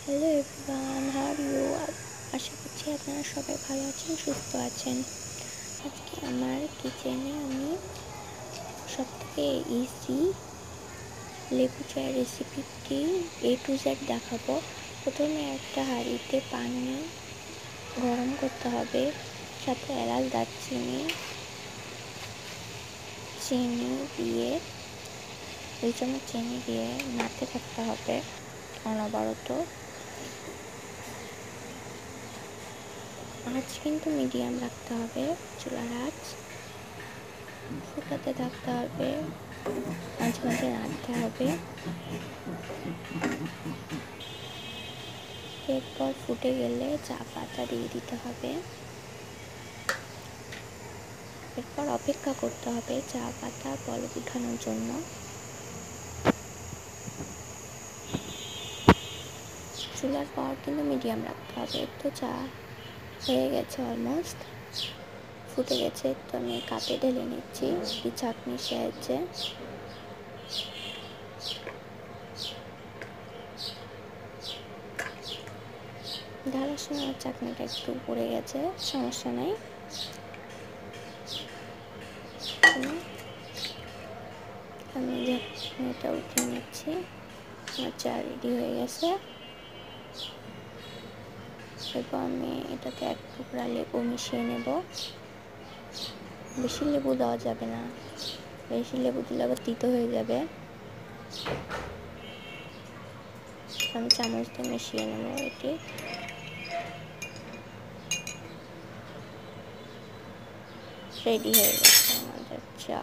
Hello everyone, how are you? আশা করছি আপনারা সবাই ভালো আছেন, সুস্থ আছেন। আজকে আমার কিচেনে আমি সবথেকে ইজি লেবু চায়ের রেসিপিটি A to Z দেখাবো। প্রথমে একটা হাঁড়িতে পানি গরম করতে হবে, সাথে এলাচ, দারচিনি, চিনি দিয়ে 2 চামচ চিনি দিয়ে নাড়তে থাকতে হবে অনবরত। আঁচ কিন্তু মিডিয়াম রাখতে হবে, চুলার আঁচ ফুটাতে থাকতে হবে, মাঝে মাঝে নাড়তে হবে। এরপর ফুটে গেলে চা পাতা দিয়ে দিতে হবে। এরপর অপেক্ষা করতে হবে চা পাতা বলক উঠানোর জন্য। চুলার পাওয়ার কিন্তু মিডিয়াম রাখতে হবে। তো চা হয়ে গেছে, অলমোস্ট ফুটে গেছে। তো আমি কাপে ঢেলে নিচ্ছি এই চাটনির সাহায্যে। ঢালার সময় চাটনিটা একটু পড়ে গেছে, সমস্যা নাই। আমি চাটনিটা উঠিয়ে নিচ্ছি। আমার চা রেডি হয়ে গেছে। এরপর আমি এটাতে 1 টুকরা লেবু মিশিয়ে নেব। বেশি লেবু দেওয়া যাবে না, বেশি লেবু দিলে আবার তিতো হয়ে যাবে। আমি চামচ দিয়ে মিশিয়ে নেব এটি। রেডি হয়ে গেছে আমাদের চা।